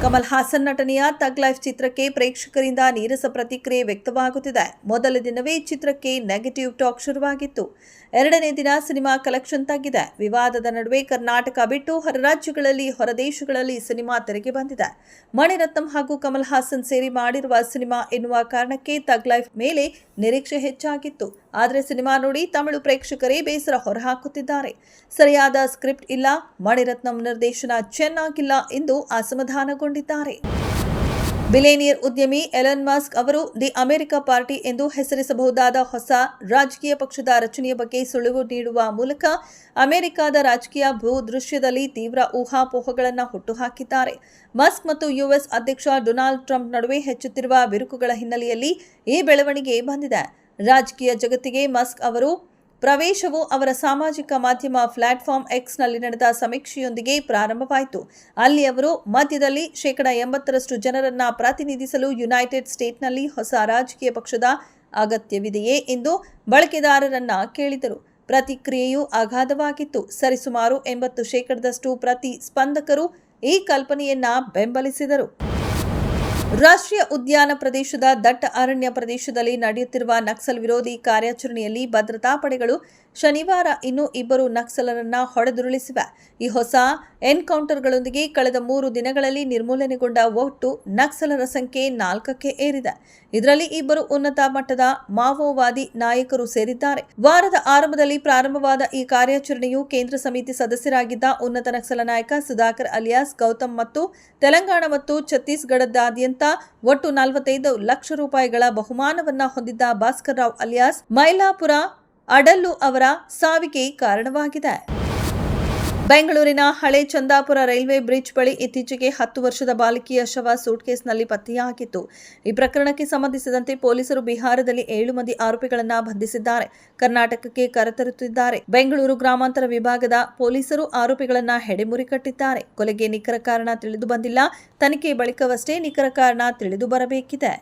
ಕಮಲ್ ಹಾಸನ್ ನಟನೆಯ ತಗ್ ಲೈಫ್ ಚಿತ್ರಕ್ಕೆ ಪ್ರೇಕ್ಷಕರಿಂದ ನೀರಸ ಪ್ರತಿಕ್ರಿಯೆ ವ್ಯಕ್ತವಾಗುತ್ತಿದೆ. ಮೊದಲ ದಿನವೇ ಚಿತ್ರಕ್ಕೆ ನೆಗೆಟಿವ್ ಟಾಕ್ ಶುರುವಾಗಿತ್ತು. ಎರಡನೇ ದಿನ ಸಿನಿಮಾ ಕಲೆಕ್ಷನ್ ತಗ್ಗಿದೆ. ವಿವಾದದ ನಡುವೆ ಕರ್ನಾಟಕ ಬಿಟ್ಟು ಹೊರ ರಾಜ್ಯಗಳಲ್ಲಿ, ಹೊರದೇಶಗಳಲ್ಲಿ ಸಿನಿಮಾ ತೆರೆಗೆ ಬಂದಿದೆ. ಮಣಿರತ್ನಂ ಹಾಗೂ ಕಮಲ್ ಹಾಸನ್ ಸೇರಿ ಮಾಡಿರುವ ಸಿನಿಮಾ ಎನ್ನುವ ಕಾರಣಕ್ಕೆ ತಗ್ ಲೈಫ್ ಮೇಲೆ ನಿರೀಕ್ಷೆ ಹೆಚ್ಚಾಗಿತ್ತು. ಆದರೆ ಸಿನಿಮಾ ನೋಡಿ ತಮಿಳು ಪ್ರೇಕ್ಷಕರೇ ಬೇಸರ ಹೊರಹಾಕುತ್ತಿದ್ದಾರೆ. ಸರಿಯಾದ ಸ್ಕ್ರಿಪ್ಟ್ ಇಲ್ಲ, ಮಣಿರತ್ನಂ ನಿರ್ದೇಶನ ಚೆನ್ನಾಗಿಲ್ಲ ಎಂದು ಅಸಮಾಧಾನಗೊಂಡಿದ್ದಾರೆ. ಬಿಲಿಯನಿಯರ್ ಉದ್ಯಮಿ ಎಲನ್ ಮಸ್ಕ್ ಅವರು ದಿ ಅಮೆರಿಕ ಪಾರ್ಟಿ ಎಂದು ಹೆಸರಿಸಬಹುದಾದ ಹೊಸ ರಾಜಕೀಯ ಪಕ್ಷದ ರಚನೆಯ ಬಗ್ಗೆ ಸುಳಿವು ನೀಡುವ ಮೂಲಕ ಅಮೆರಿಕದ ರಾಜಕೀಯ ಭೂದೃಶ್ಯದಲ್ಲಿ ತೀವ್ರ ಊಹಾಪೋಹಗಳನ್ನು ಹುಟ್ಟುಹಾಕಿದ್ದಾರೆ. ಮಸ್ಕ್ ಮತ್ತು ಯುಎಸ್ ಅಧ್ಯಕ್ಷ ಡೊನಾಲ್ಡ್ ಟ್ರಂಪ್ ನಡುವೆ ಹೆಚ್ಚುತ್ತಿರುವ ಬಿರುಕುಗಳ ಹಿನ್ನೆಲೆಯಲ್ಲಿ ಈ ಬೆಳವಣಿಗೆ ಬಂದಿದೆ. ರಾಜಕೀಯ ಜಗತ್ತಿಗೆ ಮಸ್ಕ್ ಅವರು ಪ್ರವೇಶವು ಅವರ ಸಾಮಾಜಿಕ ಮಾಧ್ಯಮ ಪ್ಲಾಟ್ಫಾರ್ಮ್ ಎಕ್ಸ್ನಲ್ಲಿ ನಡೆದ ಸಮೀಕ್ಷೆಯೊಂದಿಗೆ ಪ್ರಾರಂಭವಾಯಿತು. ಅಲ್ಲಿ ಅವರು ಮಧ್ಯದಲ್ಲಿ 80% ಜನರನ್ನ ಪ್ರತಿನಿಧಿಸಲು ಯುನೈಟೆಡ್ ಸ್ಟೇಟ್ಸ್ನಲ್ಲಿ ಹೊಸ ರಾಜಕೀಯ ಪಕ್ಷದ ಅಗತ್ಯವಿದೆಯೇ ಎಂದು ಬಳಕೆದಾರರನ್ನ ಕೇಳಿದರು. ಪ್ರತಿಕ್ರಿಯೆಯು ಅಗಾಧವಾಗಿತ್ತು. ಸರಿಸುಮಾರು 80% ಪ್ರತಿಸ್ಪಂದಕರು ಈ ಕಲ್ಪನೆಯನ್ನ ಬೆಂಬಲಿಸಿದರು. ರಾಷ್ಟ್ರೀಯ ಉದ್ಯಾನ ಪ್ರದೇಶದ ದಟ್ಟ ಅರಣ್ಯ ಪ್ರದೇಶದಲ್ಲಿ ನಡೆಯುತ್ತಿರುವ ನಕ್ಸಲ್ ವಿರೋಧಿ ಕಾರ್ಯಾಚರಣೆಯಲ್ಲಿ ಭದ್ರತಾ ಪಡೆಗಳು ಶನಿವಾರ ಇನ್ನೂ 2 ನಕ್ಸಲರನ್ನ ಹೊಡೆದುರುಳಿಸಿವೆ. ಈ ಹೊಸ ಎನ್ಕೌಂಟರ್ಗಳೊಂದಿಗೆ ಕಳೆದ 3 ದಿನಗಳಲ್ಲಿ ನಿರ್ಮೂಲನೆಗೊಂಡ ಒಟ್ಟು ನಕ್ಸಲರ ಸಂಖ್ಯೆ 4ಕ್ಕೆ ಏರಿದೆ. ಇದರಲ್ಲಿ 2 ಉನ್ನತ ಮಟ್ಟದ ಮಾವೋವಾದಿ ನಾಯಕರು ಸೇರಿದ್ದಾರೆ. ವಾರದ ಆರಂಭದಲ್ಲಿ ಪ್ರಾರಂಭವಾದ ಈ ಕಾರ್ಯಾಚರಣೆಯು ಕೇಂದ್ರ ಸಮಿತಿ ಸದಸ್ಯರಾಗಿದ್ದ ಉನ್ನತ ನಕ್ಸಲ ನಾಯಕ ಸುಧಾಕರ್ ಅಲಿಯಾಸ್ ಗೌತಮ್ ಮತ್ತು ತೆಲಂಗಾಣ ಮತ್ತು ಛತ್ತೀಸ್ಗಢದಾದ್ಯಂತ ಒಟ್ಟು 45 ಲಕ್ಷ ರೂಪಾಯಿಗಳ ಬಹುಮಾನವನ್ನ ಹೊಂದಿದ್ದ ಭಾಸ್ಕರ್ ರಾವ್ ಅಲಿಯಾಸ್ ಮೈಲಾಪುರ ಅಡಲ್ಲು ಅವರ ಸಾವಿಗೆ ಕಾರಣವಾಗಿದೆ. ಬೆಂಗಳೂರಿನ ಹಳೆ ಚಂದಾಪುರ ರೈಲ್ವೆ ಬ್ರಿಡ್ಜ್ ಬಳಿ ಇತ್ತೀಚೆಗೆ 10 ವರ್ಷದ ಬಾಲಕಿಯ ಶವ ಸೂಟ್ಕೇಸ್ನಲ್ಲಿ ಪತ್ತೆಯಾಗಿತ್ತು. ಈ ಪ್ರಕರಣಕ್ಕೆ ಸಂಬಂಧಿಸಿದಂತೆ ಪೊಲೀಸರು ಬಿಹಾರದಲ್ಲಿ 7 ಮಂದಿ ಆರೋಪಿಗಳನ್ನು ಬಂಧಿಸಿದ್ದಾರೆ. ಕರ್ನಾಟಕಕ್ಕೆ ಕರೆತರುತ್ತಿದ್ದಾರೆ. ಬೆಂಗಳೂರು ಗ್ರಾಮಾಂತರ ವಿಭಾಗದ ಪೊಲೀಸರು ಆರೋಪಿಗಳನ್ನು ಹೆಡೆಮುರಿ ಕಟ್ಟಿದ್ದಾರೆ. ಕೊಲೆಗೆ ನಿಖರ ಕಾರಣ ತಿಳಿದು ಬಂದಿಲ್ಲ. ತನಿಖೆ ಬಳಿಕವಷ್ಟೇ ನಿಖರ ಕಾರಣ ತಿಳಿದು ಬರಬೇಕಿದೆ.